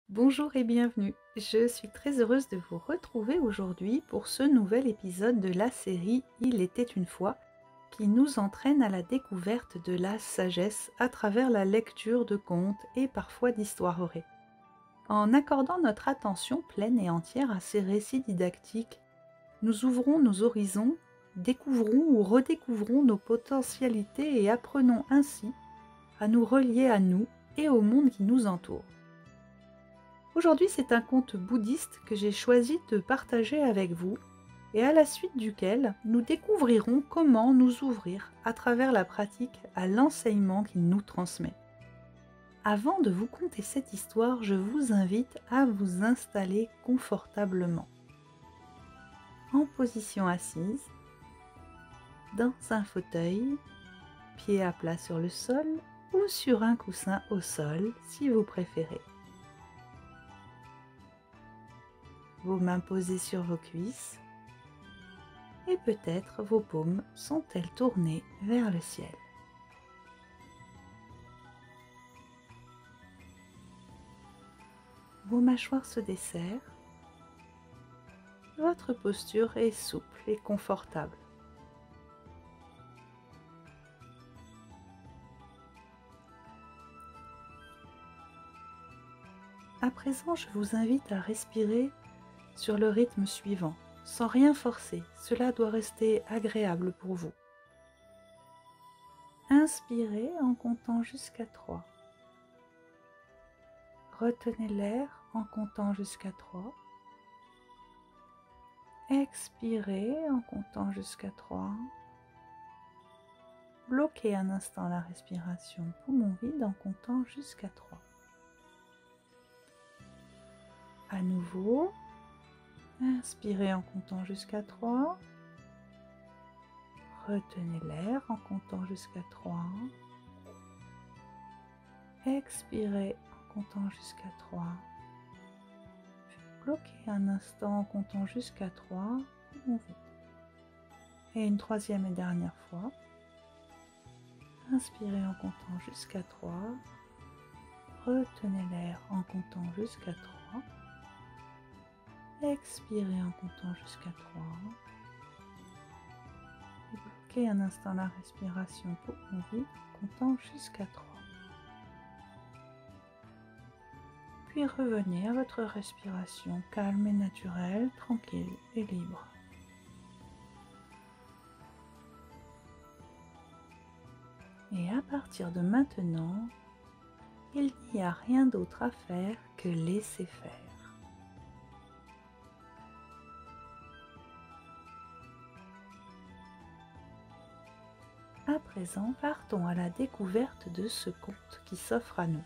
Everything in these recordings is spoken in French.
Bonjour et bienvenue. Je suis très heureuse de vous retrouver aujourd'hui pour ce nouvel épisode de la série Il était une fois, qui nous entraîne à la découverte de la sagesse à travers la lecture de contes et parfois d'histoires vraies. En accordant notre attention pleine et entière à ces récits didactiques, nous ouvrons nos horizons, découvrons ou redécouvrons nos potentialités et apprenons ainsi à nous relier à nous et au monde qui nous entoure. Aujourd'hui, c'est un conte bouddhiste que j'ai choisi de partager avec vous et à la suite duquel nous découvrirons comment nous ouvrir à travers la pratique à l'enseignement qu'il nous transmet. Avant de vous conter cette histoire, je vous invite à vous installer confortablement, en position assise, dans un fauteuil, pieds à plat sur le sol ou sur un coussin au sol si vous préférez. Vos mains posées sur vos cuisses et peut-être vos paumes sont-elles tournées vers le ciel. Vos mâchoires se desserrent, votre posture est souple et confortable. À présent, je vous invite à respirer sur le rythme suivant, sans rien forcer. Cela doit rester agréable pour vous. Inspirez en comptant jusqu'à 3. Retenez l'air en comptant jusqu'à 3. Expirez en comptant jusqu'à 3. Bloquez un instant la respiration poumon vide en comptant jusqu'à 3. À nouveau, inspirez en comptant jusqu'à 3. Retenez l'air en comptant jusqu'à 3. Expirez en comptant jusqu'à 3. Puis bloquez un instant en comptant jusqu'à 3. Et une troisième et dernière fois. Inspirez en comptant jusqu'à 3. Retenez l'air en comptant jusqu'à 3. Expirez en comptant jusqu'à 3. Et bloquez un instant la respiration poumon vide en comptant jusqu'à 3. Puis revenez à votre respiration calme et naturelle, tranquille et libre. Et à partir de maintenant, il n'y a rien d'autre à faire que laisser faire. À présent, partons à la découverte de ce conte qui s'offre à nous.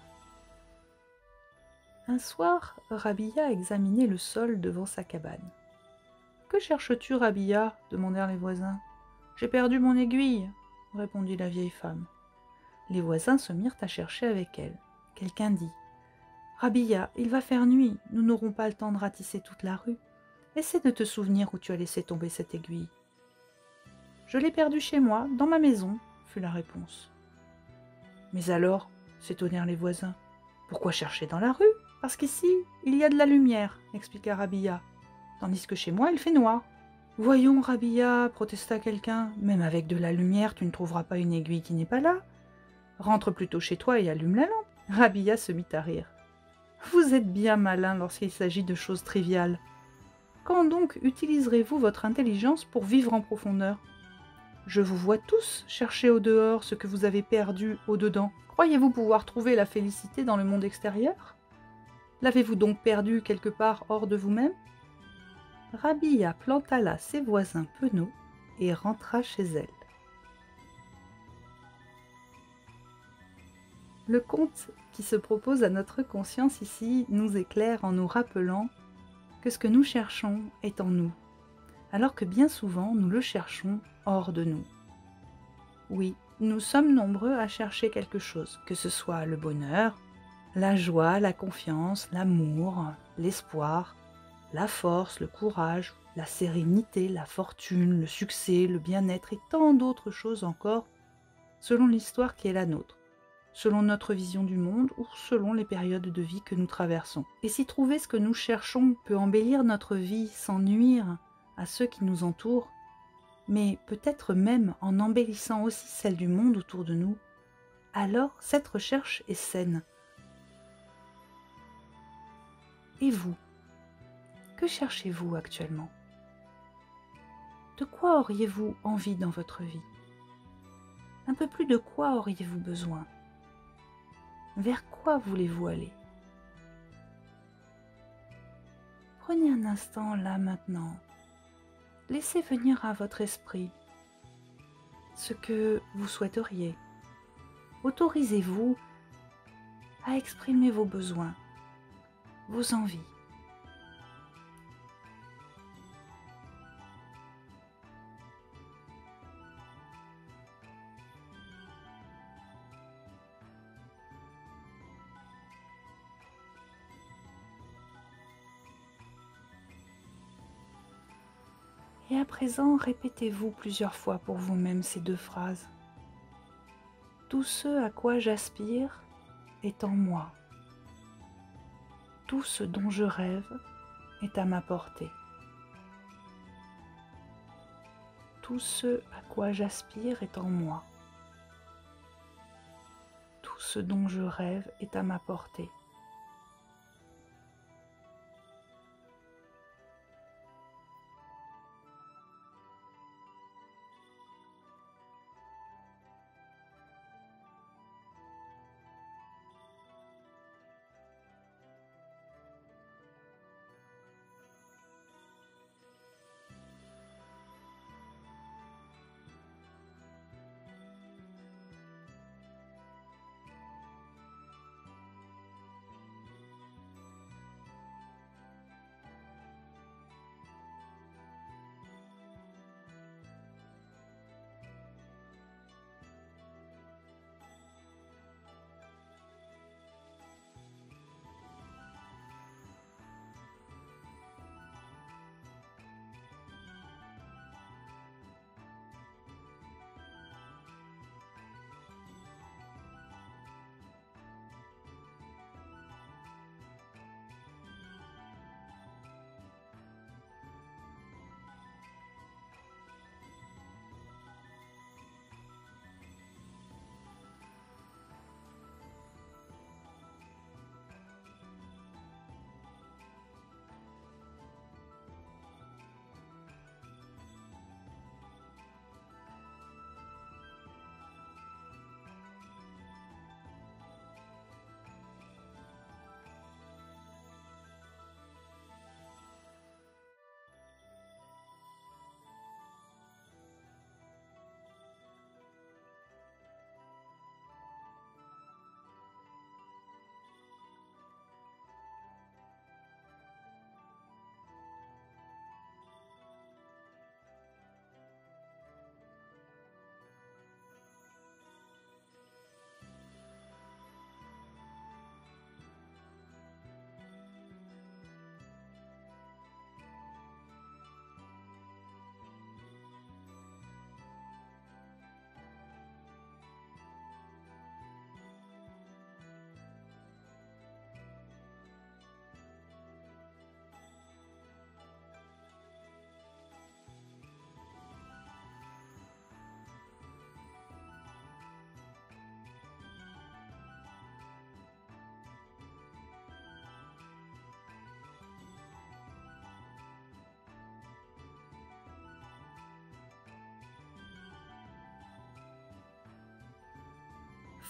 Un soir, Rabia examinait le sol devant sa cabane. « Que cherches-tu, Rabia » demandèrent les voisins. « J'ai perdu mon aiguille » répondit la vieille femme. Les voisins se mirent à chercher avec elle. Quelqu'un dit « Rabia, il va faire nuit, nous n'aurons pas le temps de ratisser toute la rue. Essaie de te souvenir où tu as laissé tomber cette aiguille. »« Je l'ai perdue chez moi, dans ma maison, » fut la réponse. « Mais alors, » s'étonnèrent les voisins, « pourquoi chercher dans la rue ? Parce qu'ici, il y a de la lumière, » expliqua Rabia, « tandis que chez moi, il fait noir. »« Voyons, Rabia, » protesta quelqu'un, « même avec de la lumière, tu ne trouveras pas une aiguille qui n'est pas là. Rentre plutôt chez toi et allume la lampe. » Rabia se mit à rire. « Vous êtes bien malin lorsqu'il s'agit de choses triviales. Quand donc utiliserez-vous votre intelligence pour vivre en profondeur ? Je vous vois tous chercher au dehors ce que vous avez perdu au dedans. Croyez-vous pouvoir trouver la félicité dans le monde extérieur ? L'avez-vous donc perdu quelque part hors de vous-même ? » Rabia planta là ses voisins penauds et rentra chez elle. Le conte qui se propose à notre conscience ici nous éclaire en nous rappelant que ce que nous cherchons est en nous, alors que bien souvent nous le cherchons hors de nous. Oui, nous sommes nombreux à chercher quelque chose, que ce soit le bonheur, la joie, la confiance, l'amour, l'espoir, la force, le courage, la sérénité, la fortune, le succès, le bien-être et tant d'autres choses encore, selon l'histoire qui est la nôtre. selon notre vision du monde ou selon les périodes de vie que nous traversons. Et si trouver ce que nous cherchons peut embellir notre vie sans nuire à ceux qui nous entourent, mais peut-être même en embellissant aussi celle du monde autour de nous, alors cette recherche est saine. Et vous, que cherchez-vous actuellement? De quoi auriez-vous envie dans votre vie? Un peu plus de quoi auriez-vous besoin? Vers quoi voulez-vous aller? Prenez un instant là maintenant. Laissez venir à votre esprit ce que vous souhaiteriez. Autorisez-vous à exprimer vos besoins, vos envies. Et à présent, répétez-vous plusieurs fois pour vous-même ces deux phrases. Tout ce à quoi j'aspire est en moi. Tout ce dont je rêve est à ma portée. Tout ce à quoi j'aspire est en moi. Tout ce dont je rêve est à ma portée.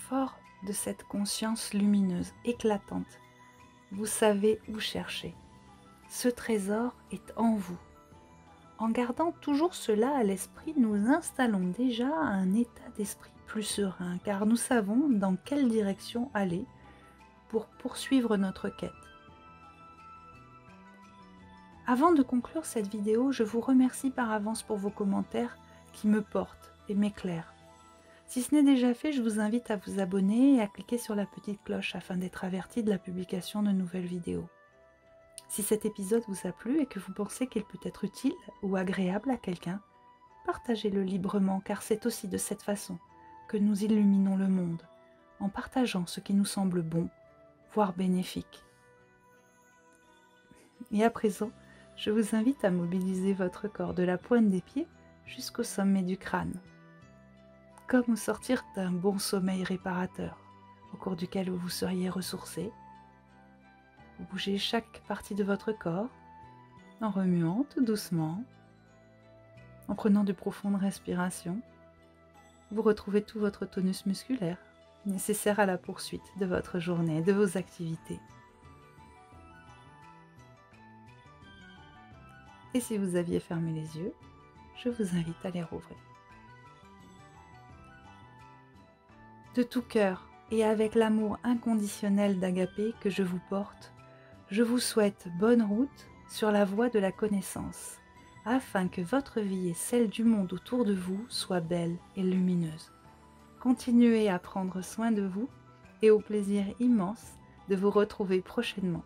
Fort de cette conscience lumineuse, éclatante, vous savez où chercher. Ce trésor est en vous. En gardant toujours cela à l'esprit, nous installons déjà un état d'esprit plus serein, car nous savons dans quelle direction aller pour poursuivre notre quête. Avant de conclure cette vidéo, je vous remercie par avance pour vos commentaires qui me portent et m'éclairent. Si ce n'est déjà fait, je vous invite à vous abonner et à cliquer sur la petite cloche afin d'être averti de la publication de nouvelles vidéos. Si cet épisode vous a plu et que vous pensez qu'il peut être utile ou agréable à quelqu'un, partagez-le librement car c'est aussi de cette façon que nous illuminons le monde, en partageant ce qui nous semble bon, voire bénéfique. Et à présent, je vous invite à mobiliser votre corps de la pointe des pieds jusqu'au sommet du crâne, comme au sortir d'un bon sommeil réparateur, au cours duquel vous seriez ressourcé. Vous bougez chaque partie de votre corps, en remuant tout doucement, en prenant de profondes respirations. Vous retrouvez tout votre tonus musculaire, nécessaire à la poursuite de votre journée, de vos activités. Et si vous aviez fermé les yeux, je vous invite à les rouvrir. De tout cœur et avec l'amour inconditionnel d'Agapé que je vous porte, je vous souhaite bonne route sur la voie de la connaissance, afin que votre vie et celle du monde autour de vous soient belles et lumineuses. Continuez à prendre soin de vous et au plaisir immense de vous retrouver prochainement